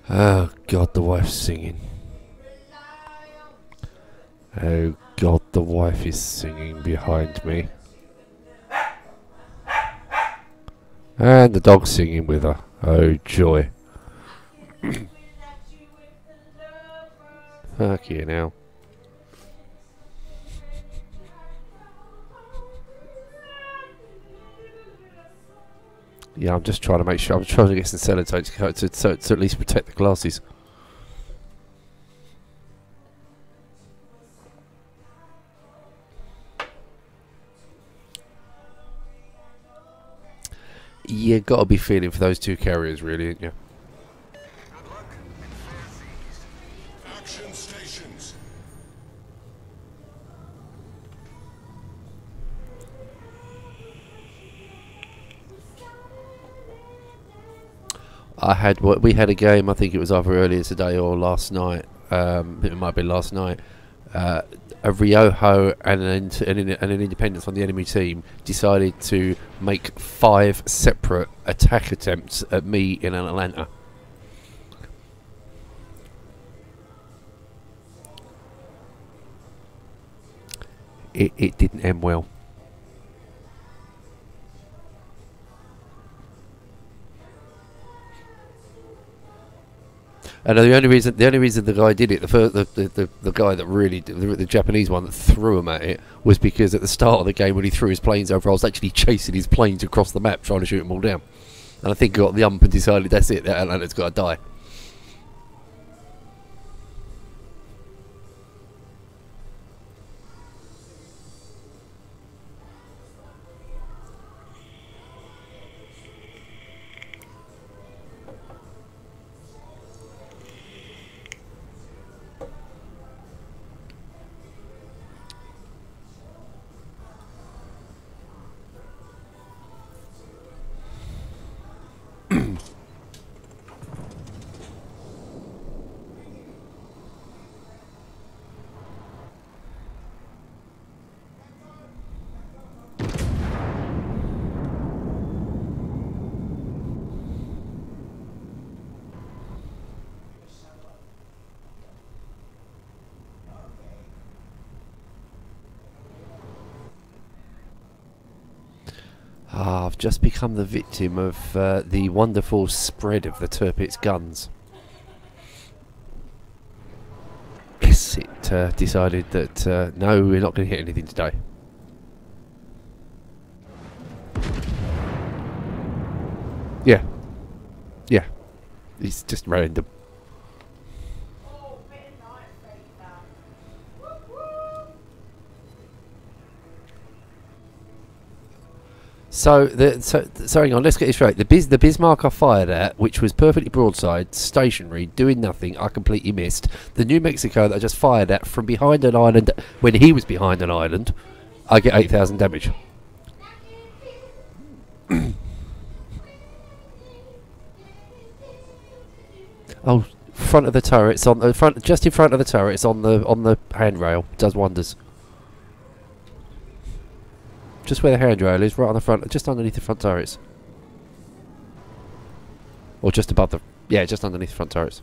Oh God, the wife's singing. Oh God, the wife is singing behind me. And the dog's singing with her. Oh joy. Fuck you now. Yeah, I'm just trying to make sure. I'm trying to get some sellotape to at least protect the glasses. You gotta be feeling for those two carriers, really, ain't you? Action stations. We had a game. I think it was either earlier today or last night. It might be last night. A Riojo and an independence on the enemy team decided to make 5 separate attack attempts at me in Atlanta. It didn't end well. And the only reason the guy did it, the guy that really the Japanese one that threw him at it, was because at the start of the game when he threw his planes over, I was actually chasing his planes across the map trying to shoot them all down, and I think he got the ump and decided that's it, that Atlanta's got to die. I've just become the victim of the wonderful spread of the Tirpitz guns. Yes, it decided that no, we're not going to hit anything today. Yeah, yeah, it's just random. So hang on, let's get this straight. The Bismarck I fired at, which was perfectly broadside, stationary, doing nothing, I completely missed. The New Mexico that I just fired at from behind an island, when he was behind an island, I get 8,000 damage. Oh, front of the turret, on the front, just in front of the turret, it's on the handrail. Does wonders. Just where the handrail is, right on the front, just underneath the front turrets. Or just above the... yeah, just underneath the front turrets.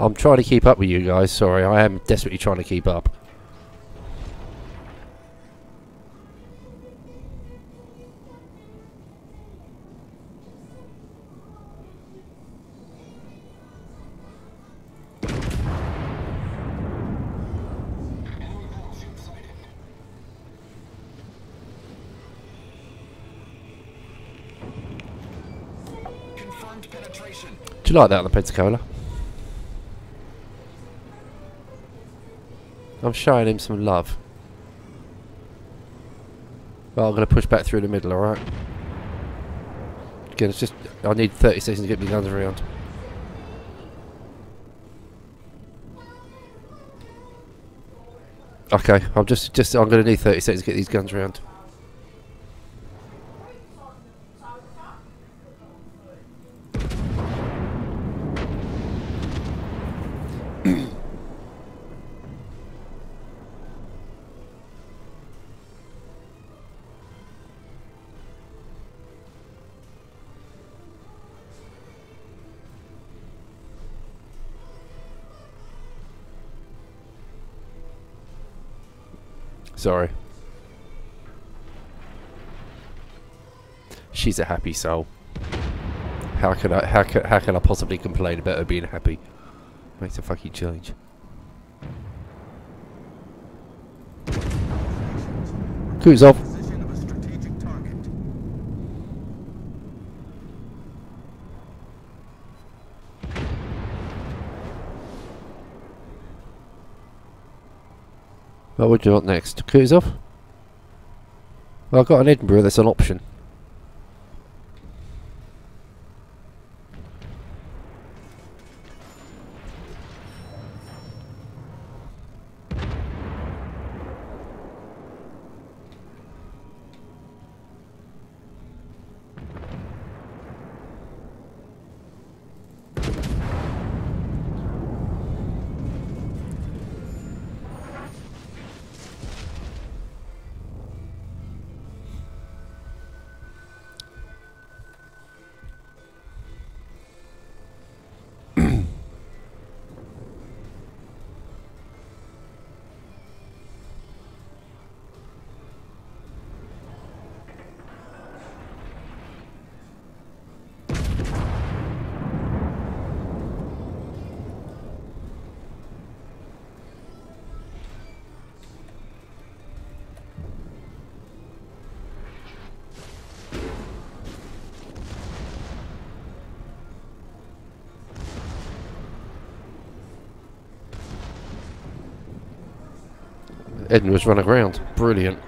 I'm trying to keep up with you guys, sorry, I am desperately trying to keep up. Confirmed penetration. Do you like that on the Pensacola? I'm showing him some love. Well, I'm going to push back through the middle, alright? Again, it's just... I need 30 seconds to get my guns around. Okay, I'm I'm going to need 30 seconds to get these guns around. Sorry. She's a happy soul. How can I possibly complain about her being happy? Makes a fucking change. Who's off? Position of a strategic target. What would you want next? Kutuzov? Well, I've got an Edinburgh that's an option. Edinburgh's run aground. Brilliant.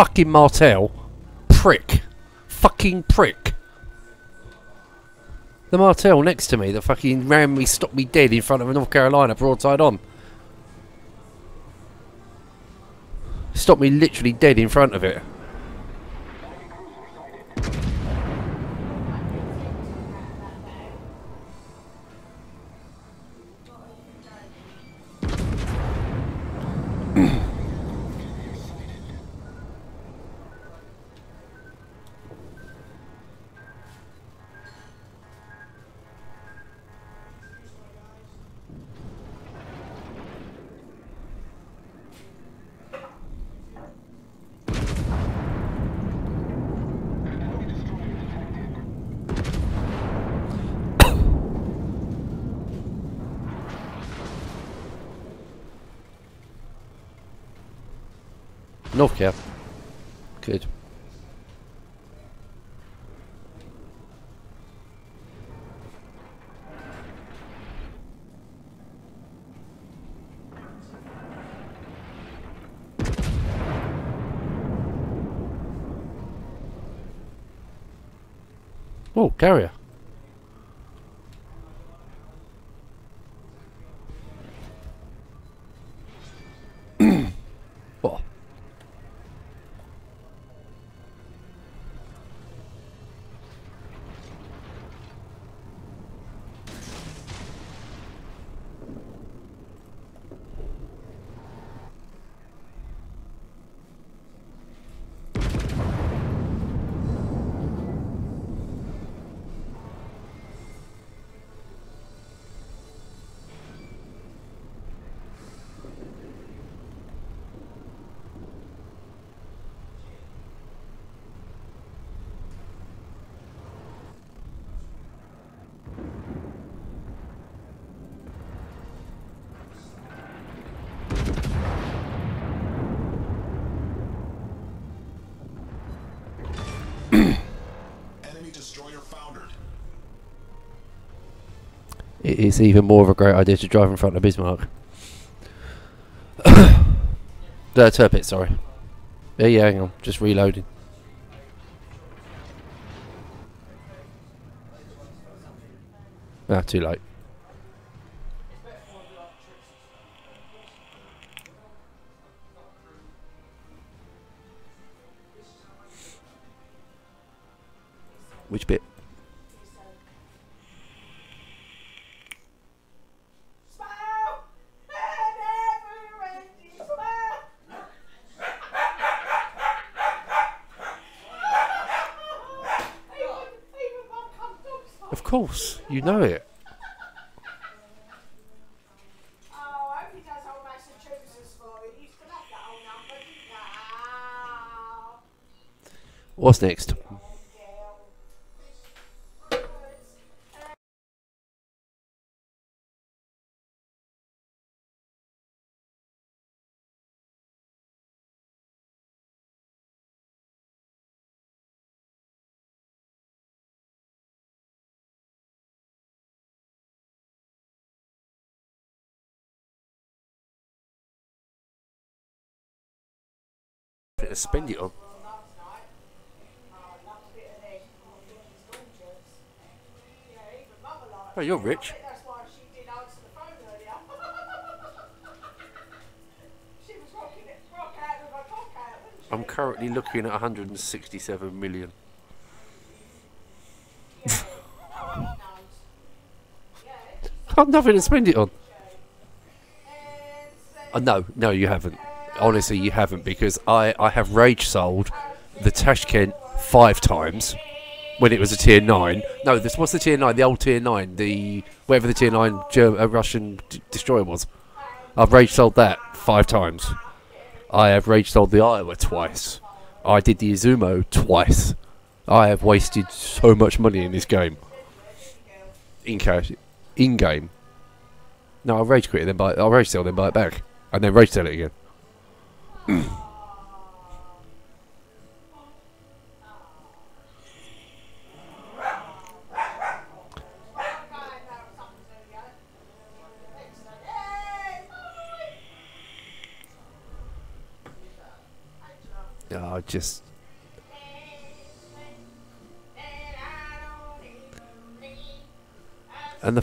fucking Martel. Prick. Fucking prick. The Martel next to me that fucking ran me, stopped me dead in front of a North Carolina broadside on. Stopped me literally dead in front of it. North Cap. Good. Oh, carrier. What? Enemy destroyer foundered. It is even more of a great idea to drive in front of Bismarck. The Turpit, sorry. Yeah, hang on. Just reloading. Ah, too late. Which bit? Of course, you know it. Oh, I hope he does old Massachusetts for you. You used to love that old number, didn't you? What's next? Bit of spend it on. Oh, you're rich. That's why she didn't answer the phone earlier. She was rocking it, rock out with her cock out, wasn't she? I'm currently looking at 167 million. Yeah. God knows. Yeah. I've got nothing to spend it on. And No, you haven't. Honestly, you haven't, because I have rage sold the Tashkent 5 times when it was a tier 9. No, this what's the tier 9? The old tier 9, the whatever the tier 9 Russian destroyer was. I've rage sold that 5 times. I have rage sold the Iowa twice. I did the Izumo twice. I have wasted so much money in this game. In cash, in game. No, I'll rage quit it, then buy it. I'll rage sell, then buy it back, and then rage sell it again. Oh, just and the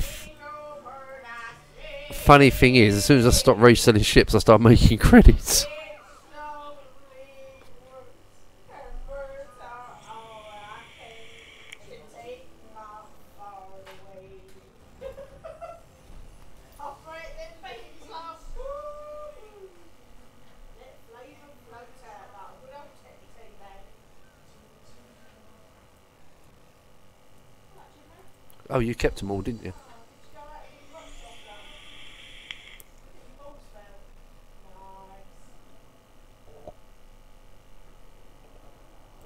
funny thing is, as soon as I stopped reselling ships, I started making credits. Oh, you kept them all, didn't you?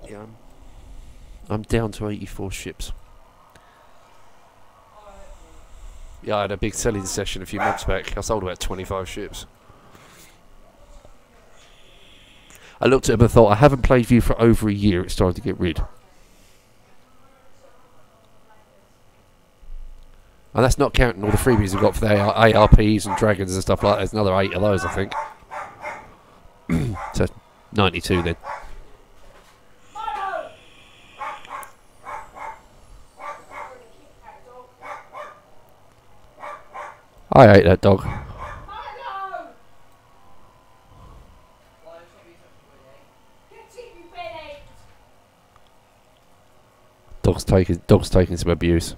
Yeah, I'm down to 84 ships. Yeah, I had a big selling session a few months back. I sold about 25 ships. I looked at them and thought, I haven't played with you for over a year. It's time to get rid. And that's not counting all the freebies we've got for the ARPs and dragons and stuff like that. There's another 8 of those, I think. So 92 then. I ate that dog. Dog's taking some abuse.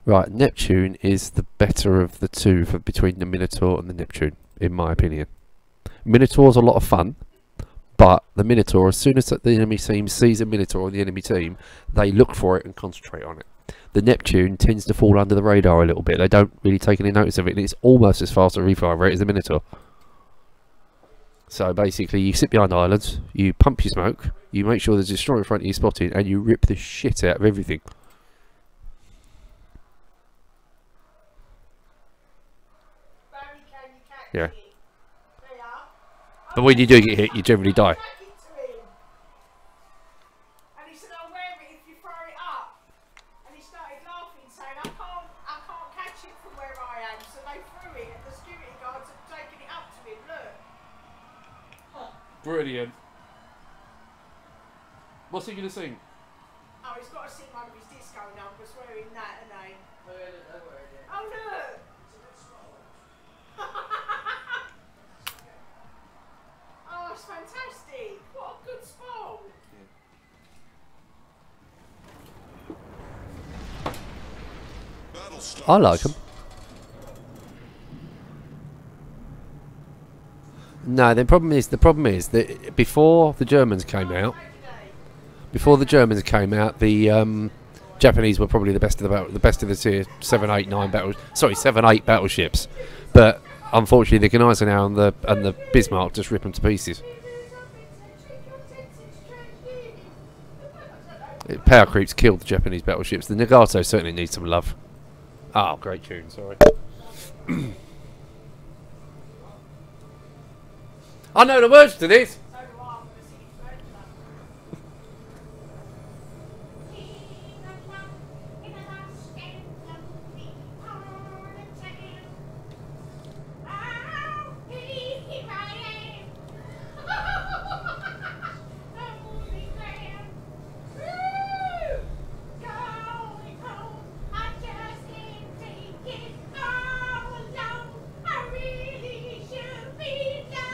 Right, Neptune is the better of the two for between the Minotaur and the Neptune, in my opinion. Minotaur's a lot of fun, but the Minotaur, as soon as the enemy team sees a Minotaur on the enemy team, they look for it and concentrate on it. The Neptune tends to fall under the radar a little bit. They don't really take any notice of it, and it's almost as fast a refire rate as the Minotaur. So basically, you sit behind islands, you pump your smoke, you make sure there's a destroyer in front of you spotted, and you rip the shit out of everything. Yeah. But when you do get hit, you generally die. And he said, I'll wear it if you throw it up. And he started laughing, saying, I can't catch it from where I am. So they threw it, and the security guards have taken it up to him. Look. Brilliant. What's he going to sing? Oh, he's got to sing one of his disco numbers wearing that, and they. Oh, look. Oh, it's fantastic. What a good spot. I like them. No, the problem is that before the Germans came out, the Japanese were probably the best of the tier 7, 8, 9 battles. Sorry, 7, 8 battleships. But unfortunately, the Gneisenau now and the Bismarck just rip them to pieces. Power creeps killed the Japanese battleships. The Nagato certainly needs some love. Oh, great tune, sorry. I know the words to this!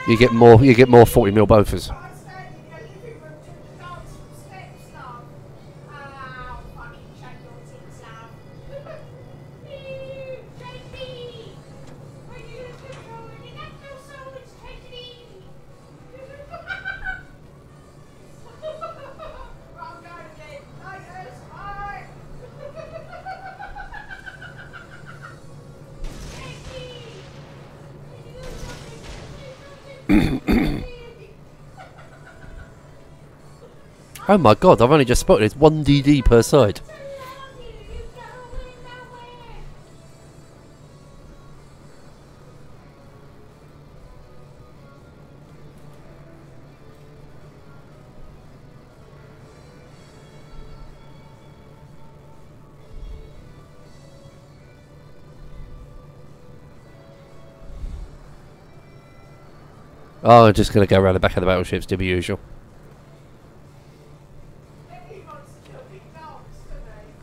You get more 40mm Bofors. Oh my god, I've only just spotted it's 1 DD per side. Oh, I'm just going to go around the back of the battleships, do the usual. He wants to do a big dance, doesn't he?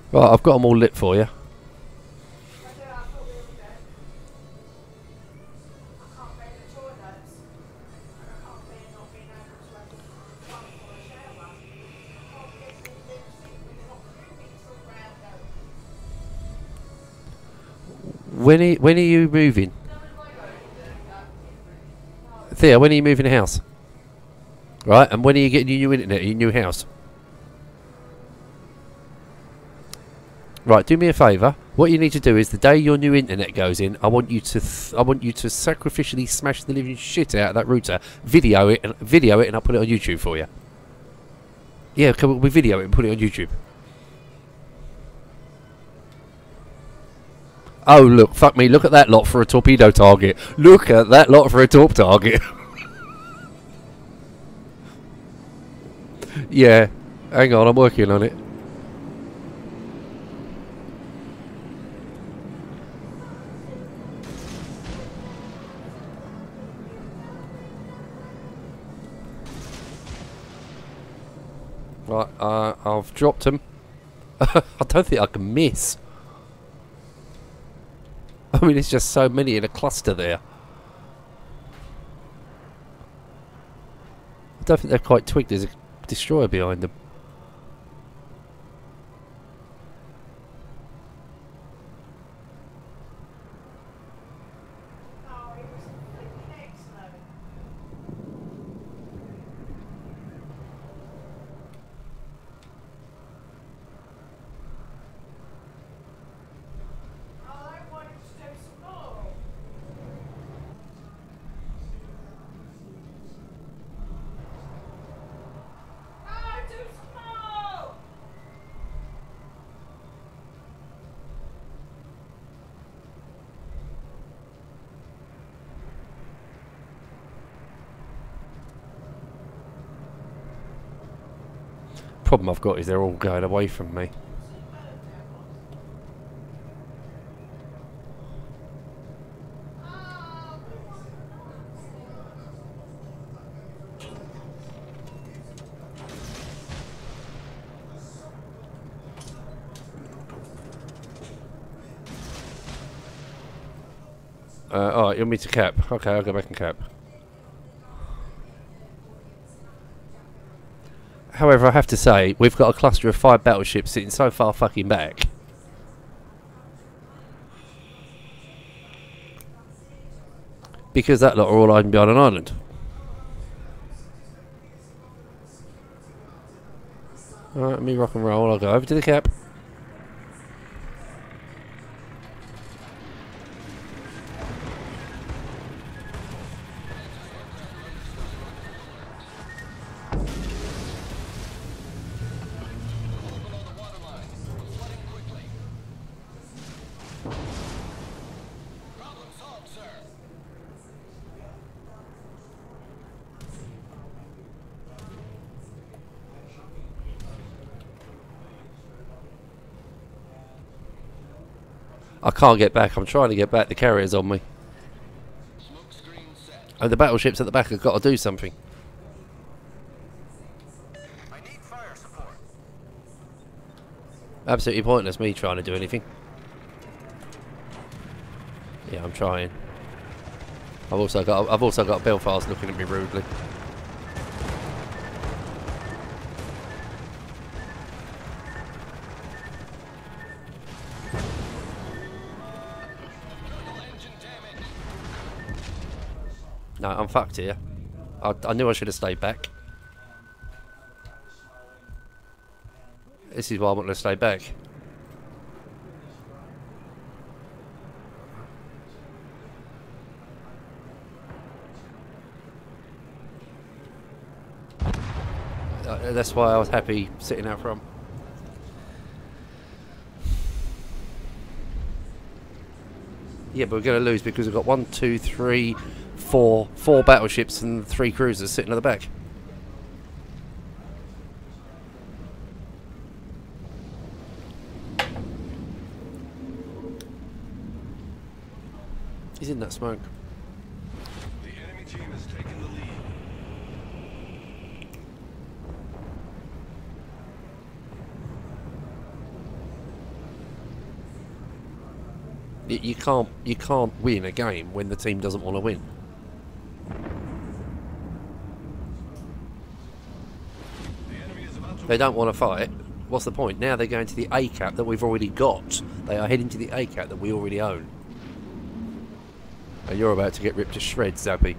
Right, I've got them all lit for you. I thought we were dead. I can't bear the toilets. And I can't bear not being able to have a pump or a shower. I can't get to the lip sync when you're not moving till round though. When are you moving? Thea, when are you moving the house? Right, and when are you getting your new internet, your new house? Right, do me a favour. What you need to do is the day your new internet goes in, I want you to sacrificially smash the living shit out of that router, video it, and I'll put it on YouTube for you. Yeah, we video it and put it on YouTube. Oh look, fuck me! Look at that lot for a torpedo target. Look at that lot for a torp target. Yeah, hang on, I'm working on it. Right, I've dropped them. I don't think I can miss. I mean, there's just so many in a cluster there. I don't think they're quite twigged. There's a destroyer behind them. Oh, it was flipping excellent. Oh, I wanted to do some more. Oh, do some more. Problem I've got is they're all going away from me. Alright, you want me to cap? Okay, I'll go back and cap. However, I have to say, we've got a cluster of 5 battleships sitting so far fucking back. Because that lot are all hiding behind an island. Alright, let me rock and roll. I'll go over to the cap. I can't get back. I'm trying to get back. The carrier's on me. And the battleships at the back have got to do something. I need fire support. Absolutely pointless me trying to do anything. Yeah, I'm trying. I've also got Belfast looking at me rudely. No, I'm fucked here. I knew I should have stayed back. This is why I want to stay back. That's why I was happy sitting out front. Yeah, but we're going to lose because we've got 1, 2, 3, 4 battleships and 3 cruisers sitting at the back. He's in that smoke. The enemy team has taken the lead. You can't win a game when the team doesn't want to win. The enemy is about to They don't want to fight. What's the point? Now they're going to the A cap that we've already got. They are heading to the A cap that we already own. And you're about to get ripped to shreds, Zappy.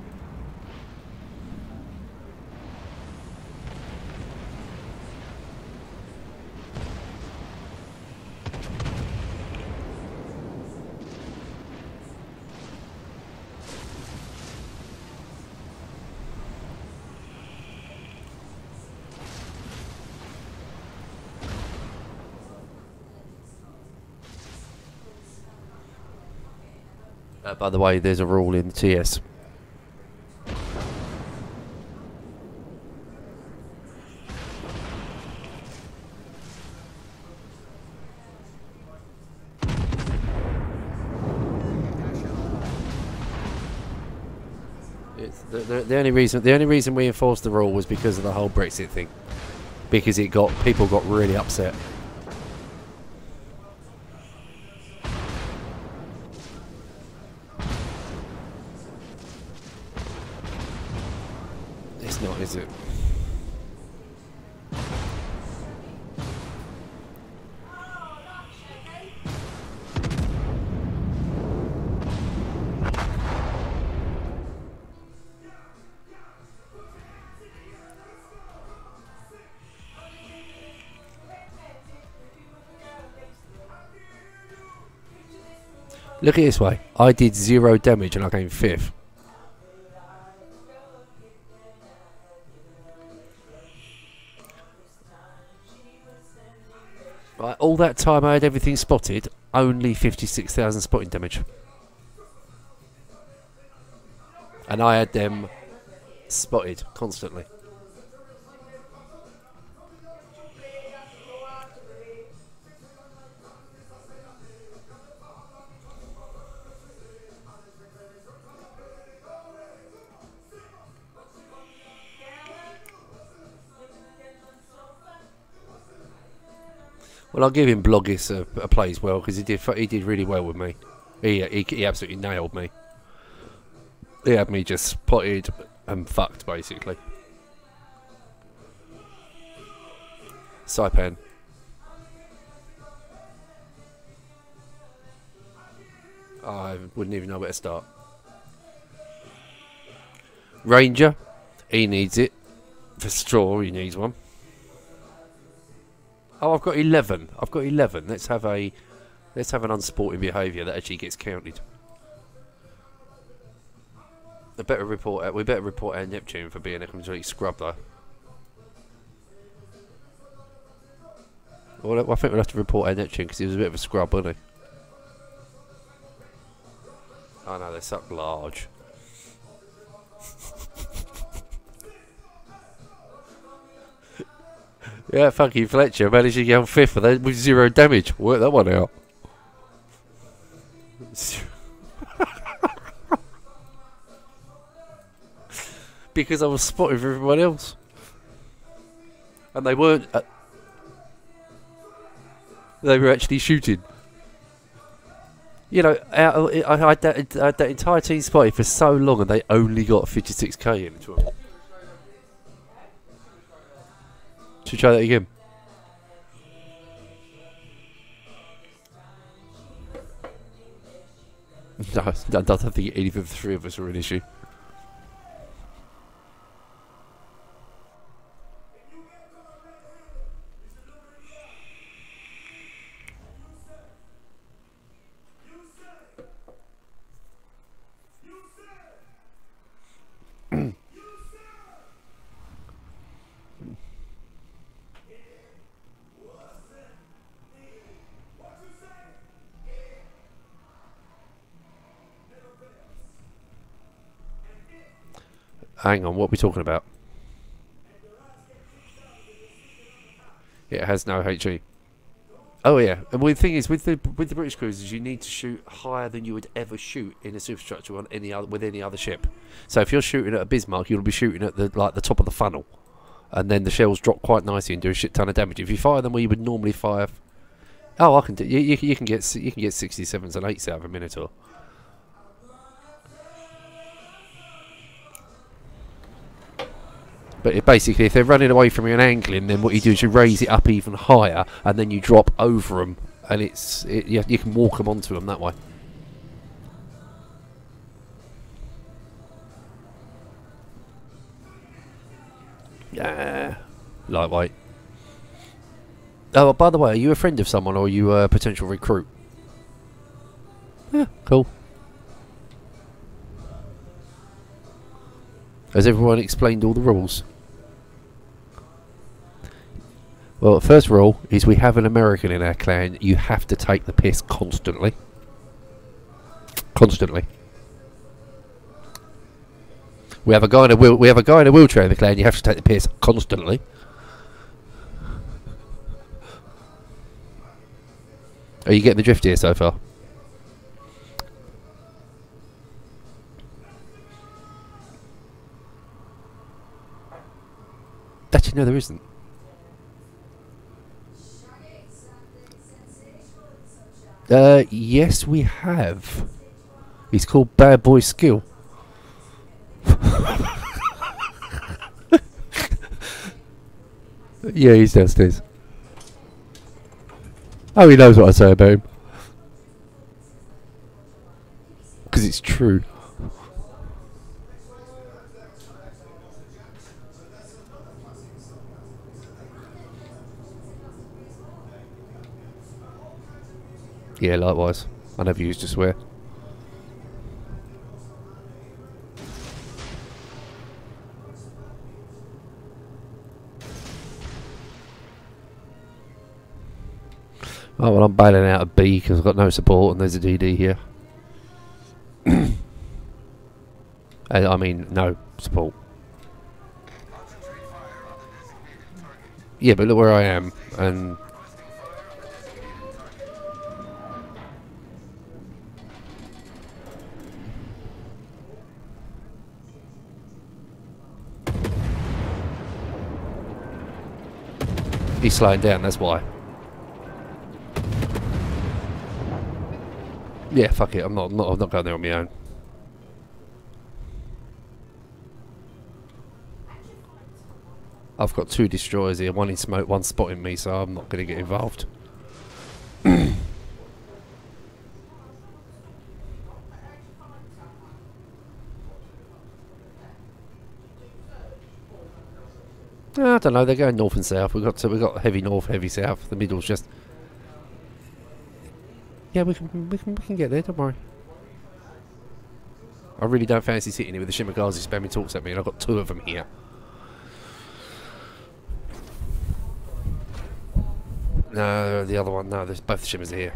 By the way, there's a rule in TS. It's the only reason we enforced the rule was because of the whole Brexit thing, because people got really upset. It's not, is it? Look at it this way. I did 0 damage and I came 5th. Right, all that time I had everything spotted, only 56,000 spotting damage. And I had them spotted constantly. Well, I'll give him Bloggis a play as well because he did really well with me. He absolutely nailed me. He had me just spotted and fucked basically. Saipan. I wouldn't even know where to start. Ranger, he needs it. For straw, he needs one. Oh, I've got 11. I've got 11. Let's have an unsporting behaviour that actually gets counted. We better report our Neptune for being a complete scrub though. Well, I think we'll have to report our Neptune because he was a bit of a scrub, wasn't he? Oh no, they suck large. Yeah, funky Fletcher managed to get on 5th with 0 damage. Work that one out. Because I was spotted for everyone else. And they weren't. They were actually shooting. You know, I had that entire team spotted for so long and they only got 56k into them. Should we try that again? No, I don't think either of the 3 of us are an issue. Hang on, what are we talking about? It has no HE. Oh yeah, and the thing is, with the British cruisers, you need to shoot higher than you would ever shoot in a superstructure on any other ship. So if you're shooting at a Bismarck, you'll be shooting at the top of the funnel, and then the shells drop quite nicely and do a shit ton of damage. If you fire them where you would normally fire, oh, I can do. You can get 67s and 8s out of a Minotaur. But basically, if they're running away from you and angling, then what you do is you raise it up even higher, and then you drop over them, and you can walk them onto them that way. Yeah, lightweight. Oh, by the way, are you a friend of someone, or are you a potential recruit? Yeah, cool. Has everyone explained all the rules? Well, the first rule is we have an American in our clan. You have to take the piss constantly. Constantly. We have a guy in a wheelchair in the clan. You have to take the piss constantly. Are you getting the drift here so far? Actually, no, there isn't. Yes, we have. He's called Bad Boy Skill. Yeah, he's downstairs. Oh, he knows what I say about him. Because it's true. Yeah, likewise. I never used to swear. Oh, well, I'm bailing out of B because I've got no support and there's a DD here. I mean, no support. Yeah, but look where I am, and... he's slowing down, that's why. Yeah, fuck it, I'm not going there on my own. I've got 2 destroyers here, one in smoke, one spotting me, so I'm not going to get involved. I don't know, they're going north and south. We've got heavy north, heavy south. The middle's just... yeah, we can get there, don't worry. I really don't fancy sitting here with the Shimagazi spamming talks at me, and I've got 2 of them here. No, the other one, no, there's both the Shimmers are here.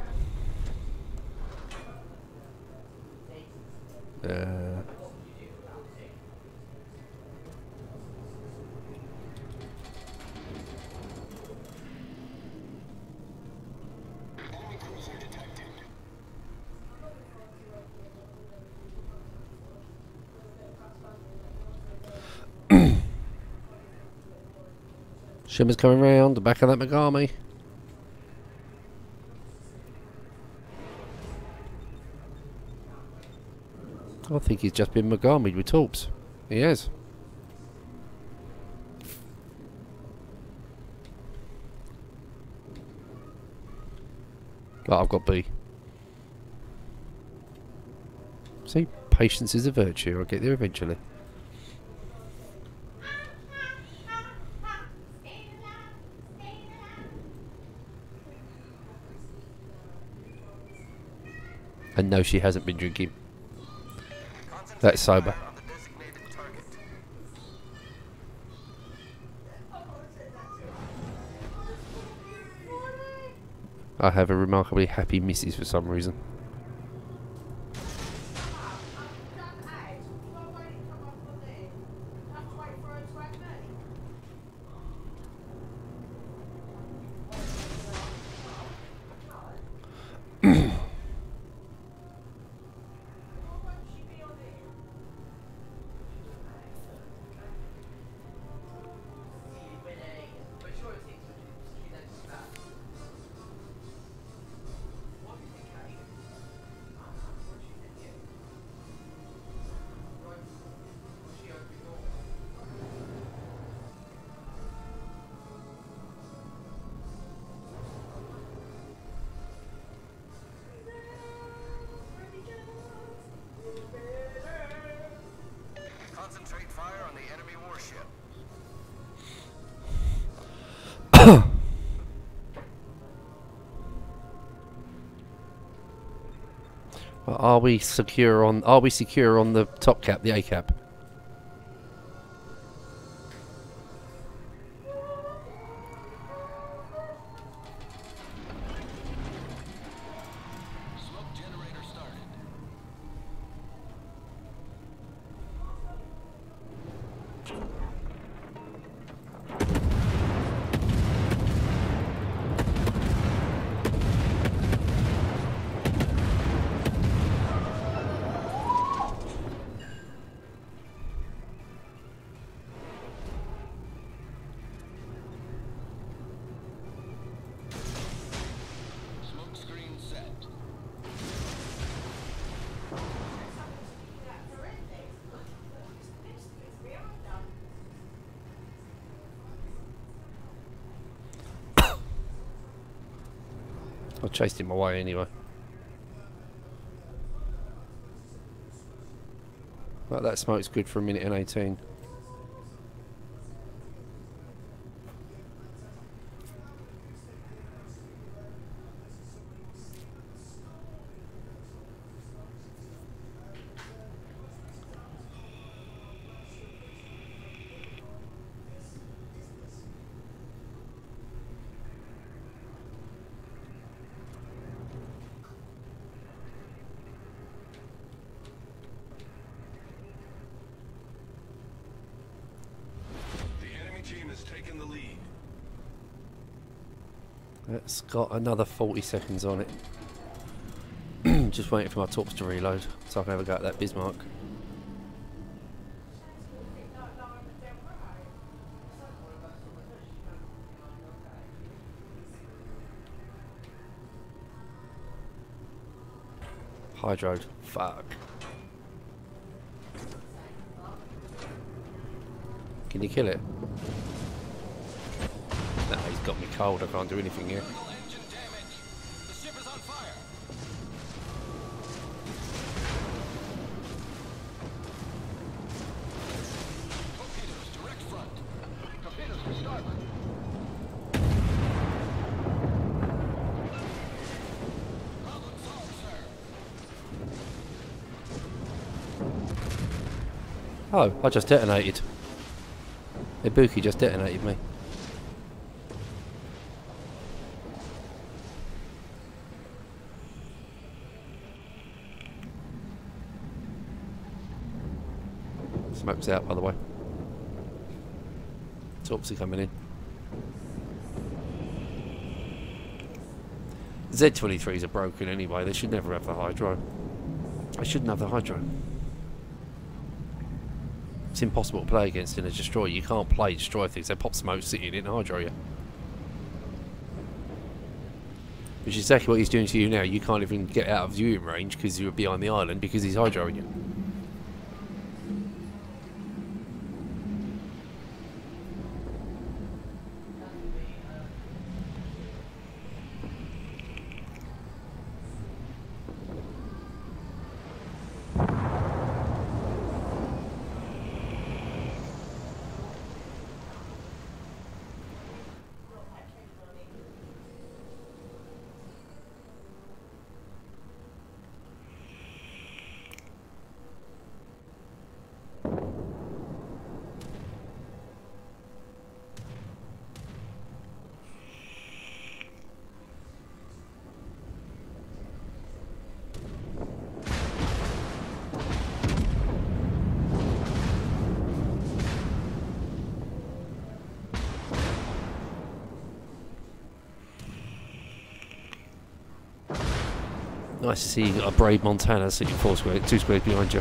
Shimmer's coming round the back of that Megami. I think he's just been Megami'd with Torps. He has. Oh, I've got B. See, patience is a virtue. I'll get there eventually. And no, she hasn't been drinking. That's sober. I have a remarkably happy missus for some reason. Are we secure on? Are we secure on the top cap, the A cap? Smoke generator started. Smoke screen set. I chased him away anyway. But that smoke's good for a minute and 18. The enemy team has taken the lead. It's got another 40 seconds on it. Just waiting for my torps to reload so I can have a go at that Bismarck. Hydroed. Fuck. Can you kill it? No, he's got me cold. I can't do anything here. Critical engine damage. The ship is on fire. Torpedoes direct front. Torpedoes to starboard. Problem solved, sir. Oh, I just detonated. Ibuki just detonated me. Smoke's out, by the way. Torps are coming in. Z-23s are broken anyway. They should never have the hydro. They shouldn't have the hydro. It's impossible to play against in a destroyer. You can't play destroy things. They pop smoke sitting in hydro you. Which is exactly what he's doing to you now. You can't even get out of viewing range because you're behind the island because he's hydroing you. Nice to see you got a brave Montana sitting 4 squares, 2 squares behind you.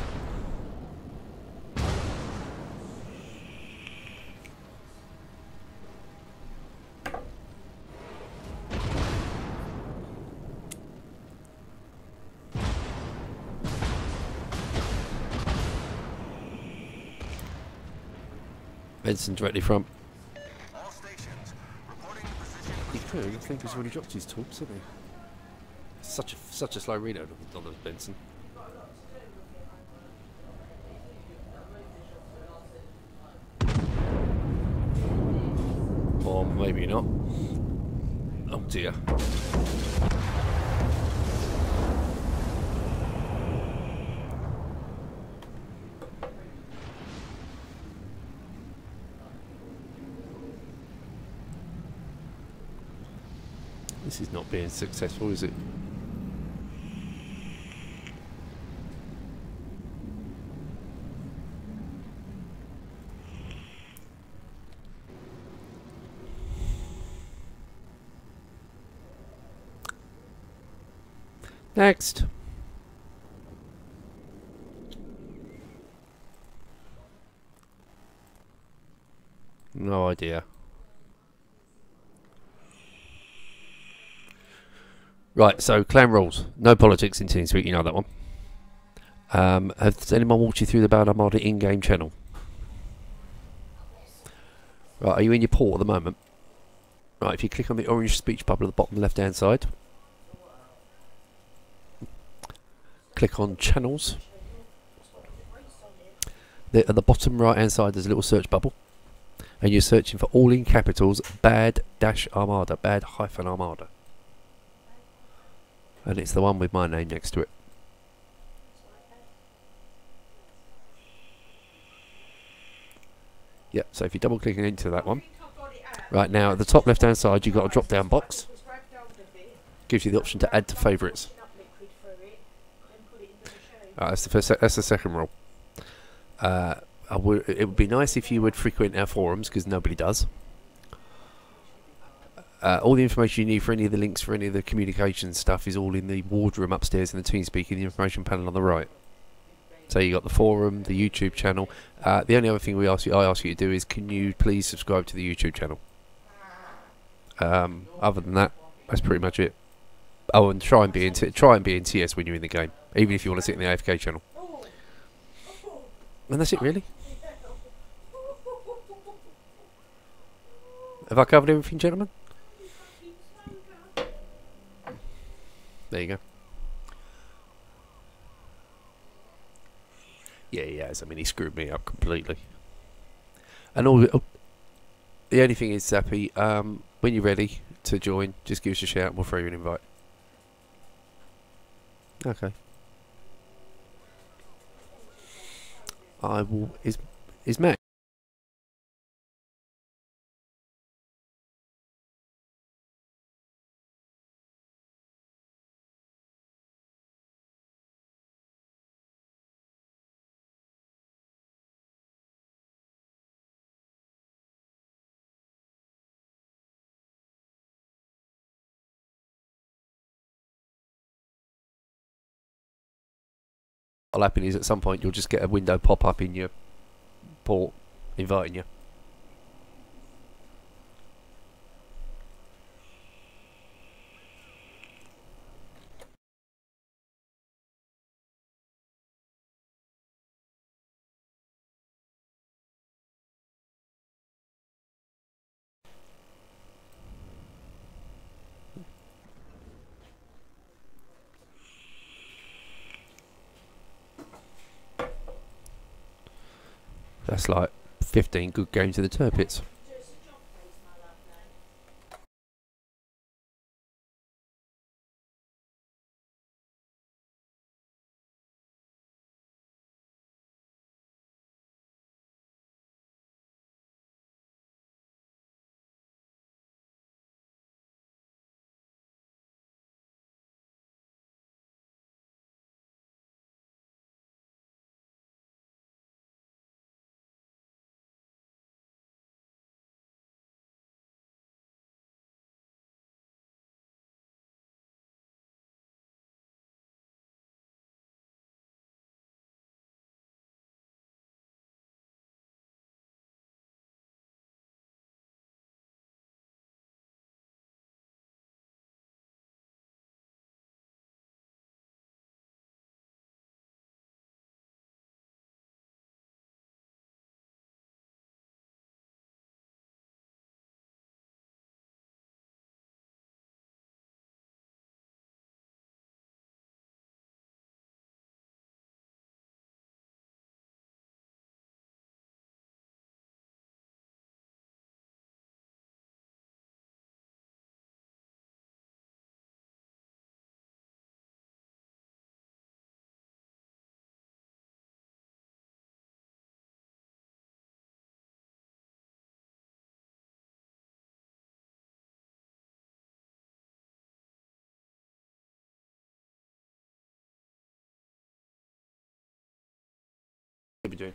Benson directly front. All stations reporting the position. He could. I think he's already dropped his torps, hasn't he? Such a slow reload on the Benson. Or maybe not. Oh dear. This is not being successful, is it? Next. No idea. Right, so clan rules. No politics in TeamSpeak, you know that one. Has anyone walked you through the Bad Armada in-game channel? Right, are you in your port at the moment? Right, if you click on the orange speech bubble at the bottom left-hand side, click on channels. There, at the bottom right-hand side, there's a little search bubble, and you're searching for all in capitals Bad-Armada, Bad-Armada, and it's the one with my name next to it. Yep, so if you're double clicking into that one, right now at the top left hand side you've got a drop down box, gives you the option to add to favourites. That's the first, that's the second rule. It would be nice if you would frequent our forums, because nobody does. All the information you need for any of the links for any of the communication stuff is all in the wardroom upstairs in the TeamSpeak in the information panel on the right. So you got the forum, the YouTube channel. The only other thing I ask you to do is, can you please subscribe to the YouTube channel? Other than that, that's pretty much it. Oh, and try and be in TS when you're in the game, even if you want to sit in the AFK channel. And that's it, really. Have I covered everything, gentlemen? There you go. Yeah, he has. I mean, he screwed me up completely. And the only thing is, Zappy, when you're ready to join, just give us a shout and we'll throw you an invite. Okay. I will. Is Matt? What'll happen is at some point you'll just get a window pop up in your port inviting you. That's like 15 good games of the Turpits. be doing?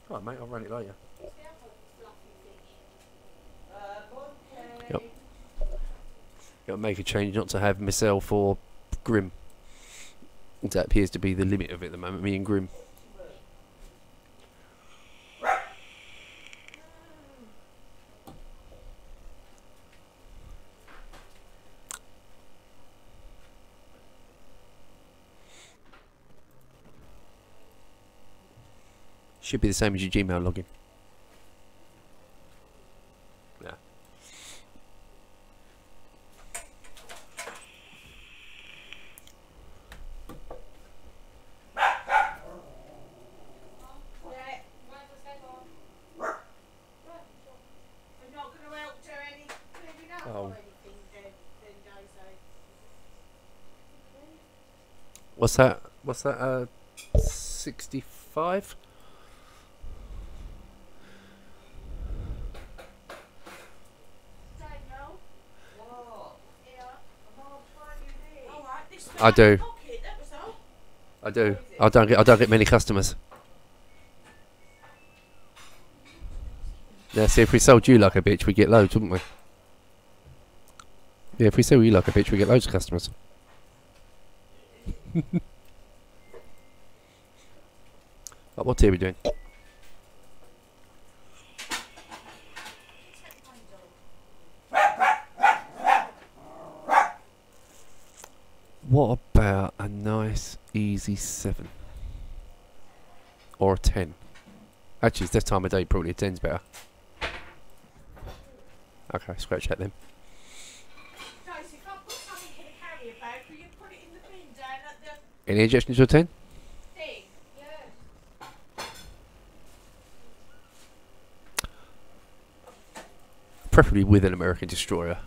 Right, mate, I'll run it later. Yep. Got to make a change not to have myself or Grim. That appears to be the limit of it at the moment, me and Grim. Should be the same as your Gmail login. Yeah. Oh. What's that? What's that? 65? I do. I do. I don't get many customers. Now, see, if we sold you like a bitch, we get loads, wouldn't we? Yeah, if we sell you like a bitch, we get loads of customers. What tea are we doing? What about a nice, easy 7? Or a 10? Actually, it's this time of day, probably a 10's better. Okay, scratch that then. Guys, if I put something in a carrier bag, will you put it in the bin down at the Any injections to a 10? thing? Yeah. Preferably with an American destroyer.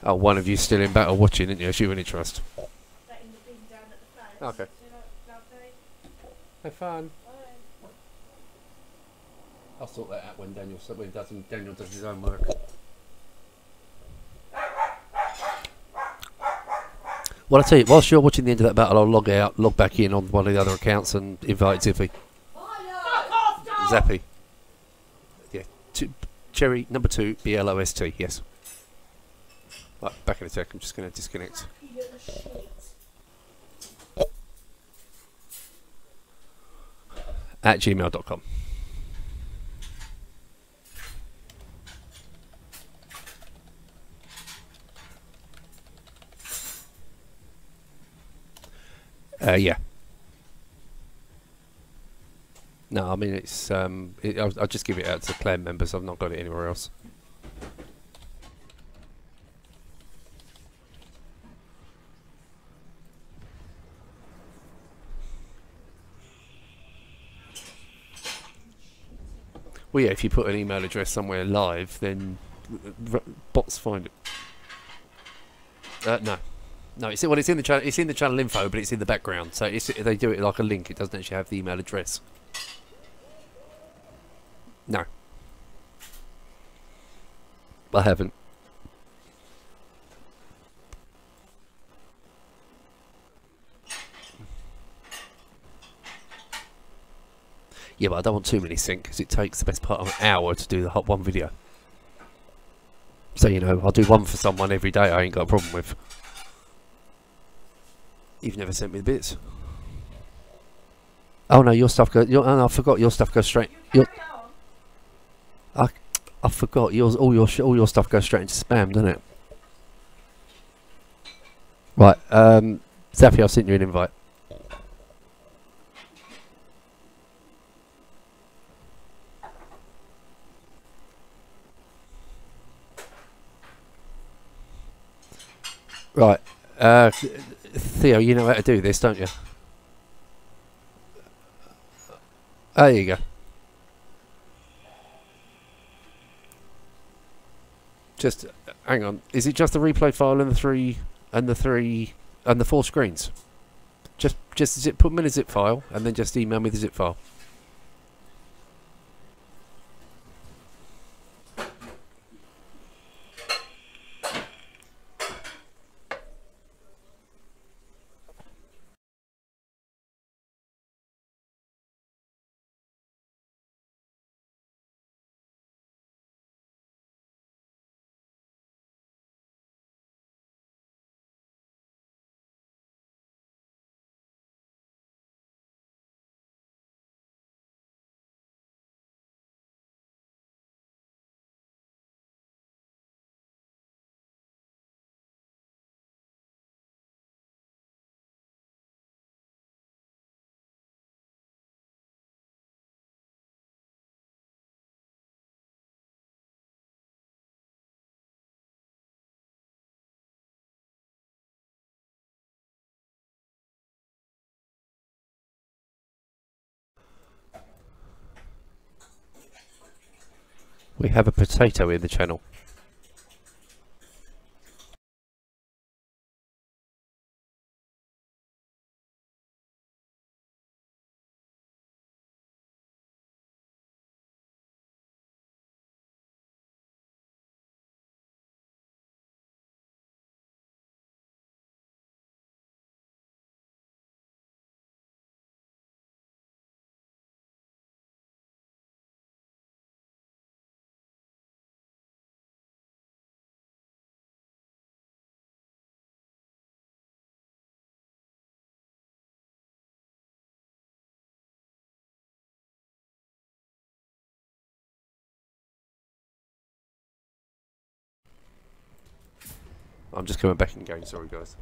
Oh, one of you still in battle watching, isn't you? You wouldn't trust. Okay. Have fun. I'll sort that out when Daniel does his own work. Well, I tell you, whilst you're watching the end of that battle, I'll log back in on one of the other accounts and invite Zippy. Zappy. Yeah. Cherry number 2 BLOST. Yes. Right, back in a sec. I'm just going to disconnect. At gmail.com. Yeah. No, I mean it's I'll just give it out to clan members. I've not got it anywhere else. Well, yeah, if you put an email address somewhere live, then bots find it. No. No, it's in the channel. It's in the channel info, but it's in the background. So they do it like a link. It doesn't actually have the email address. No, I haven't. Yeah, but I don't want too many sync because it takes the best part of an hour to do the hot one video. So you know, I'll do one for someone every day. I ain't got a problem with. You've never sent me the bits. Oh no, your stuff goes. Oh no, I forgot your stuff goes straight. I forgot yours. All your stuff goes straight into spam, doesn't it? Right, Zappy, I'll send you an invite. Right, Theo, you know how to do this, don't you? There you go. Just hang on. Is it just the replay file and the three And the 4 screens. Just put them in a zip file and then just email me the zip file. We have a potato in the channel. I'm just coming back in game, sorry guys.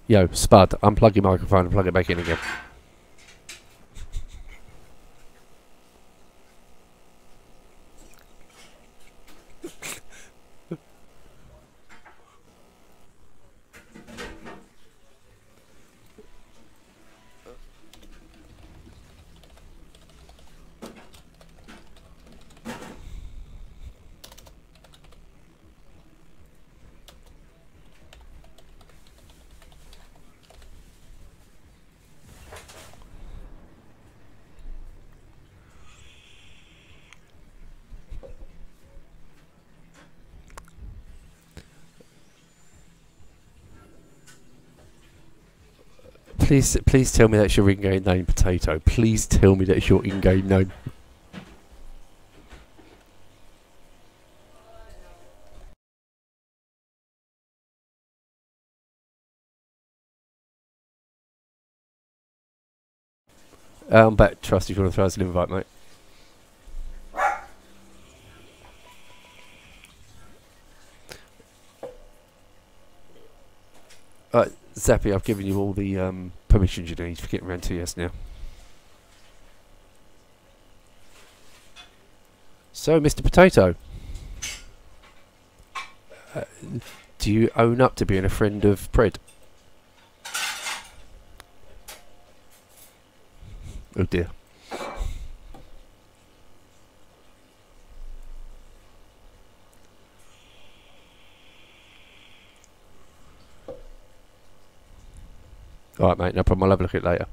Yo, Spud, unplug your microphone and plug it back in again. Please tell me that's your in-game name, Potato. Please tell me that's your in-game name. I'm back, Trust, if you want to throw us an invite, mate. Zappy, I've given you all the permissions you need for getting around TS now. So, Mr. Potato, do you own up to being a friend of Pred? Oh dear. Alright mate, no problem, I'll have a look at it later.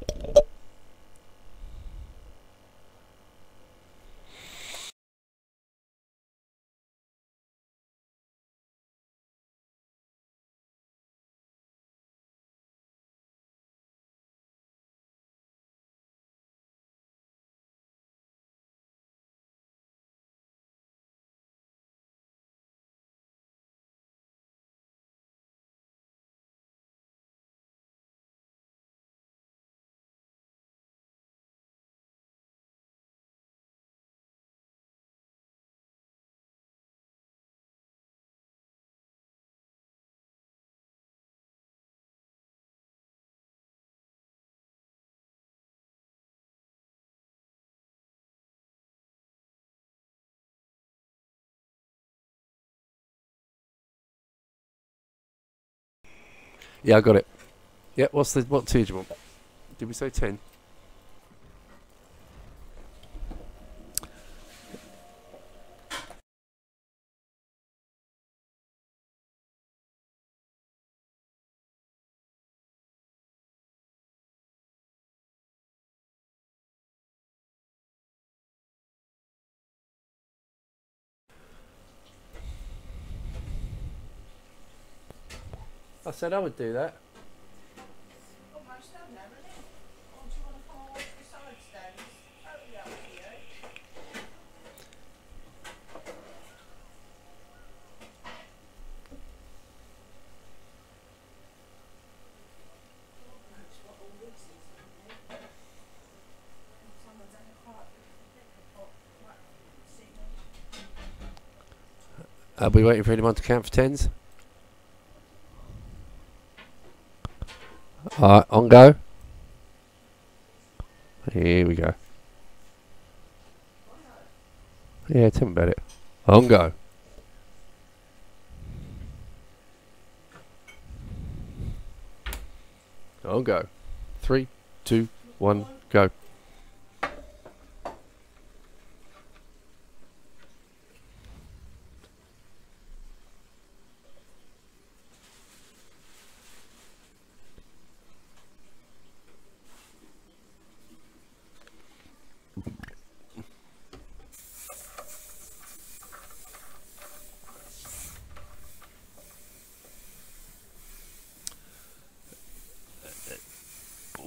Yeah, I got it. Yeah, what tier do you want? Did we say 10? I said I would do that. Almost done now, isn't it? Or do you want to come on with the side stands? Totally up to you. That's what all this is, isn't it? Someone's had a quite signal. Are we waiting for anyone to count for tens? Alright, on go. Here we go. Yeah, tell me about it. On go. On go. 3, 2, 1, go.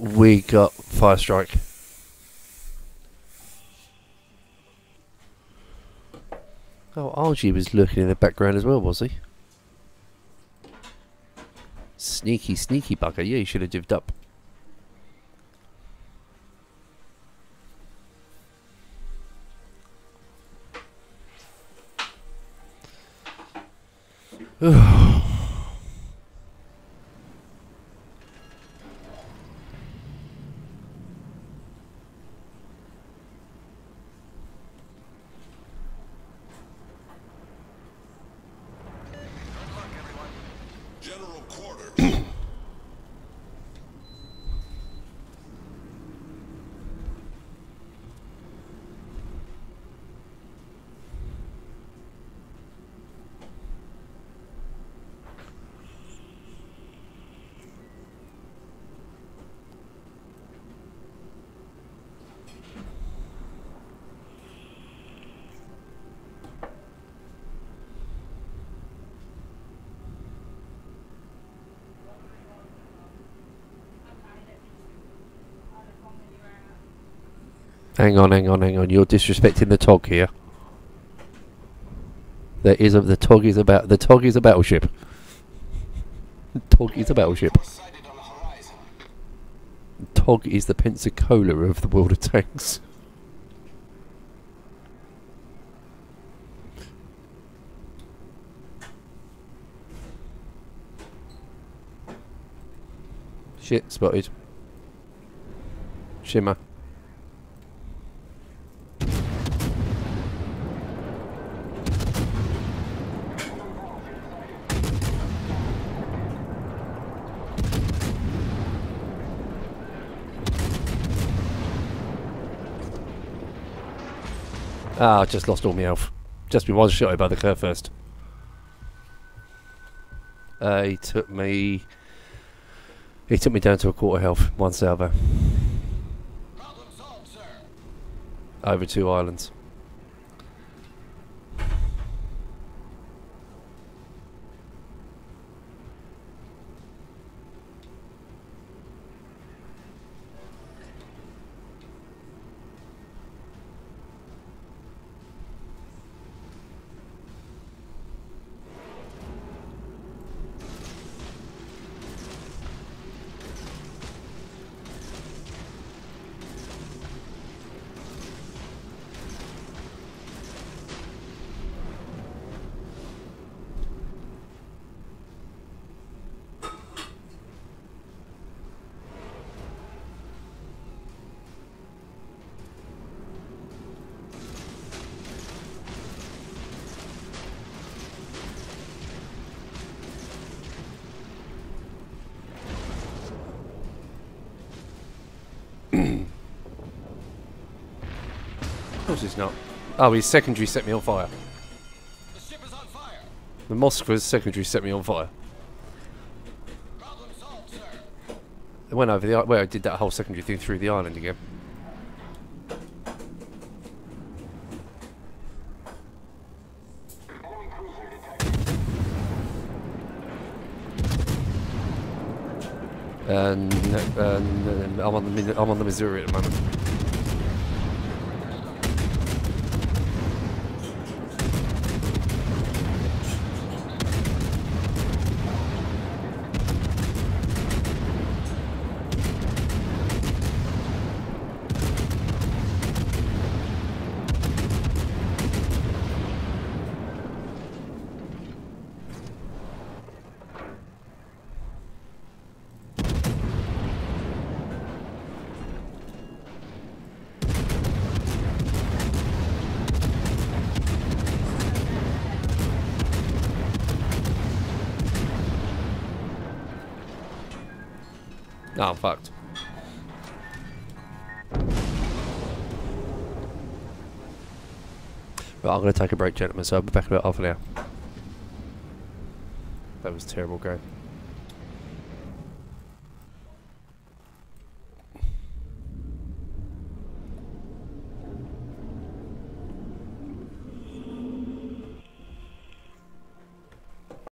We got fire strike. Oh, Argy was lurking in the background as well, was he? Sneaky, sneaky bugger. Yeah, he should have divvied up. General quarters. Hang on, hang on, hang on. You're disrespecting the Tog here. There is a, the Tog is a battleship. The Tog is a battleship. Sighted on the horizon. Tog is the Pensacola of the world of tanks. Shit, spotted. Shimmer. Ah, I just lost all my health. Just been one shot by the curve first. He took me down to a quarter health, one salvo. Problem solved, sir. Over 2 islands. Of course he's not. Oh, his secondary set me on fire. The ship is on fire. The Moskva's secondary set me on fire. Problem solved, sir. It went over the where I did that whole secondary thing through the island again. Enemy cruiser detected. I'm on the Missouri at the moment. Oh, I'm fucked. Right, I'm going to take a break, gentlemen, so I'll be back in about half an hour. That was a terrible game.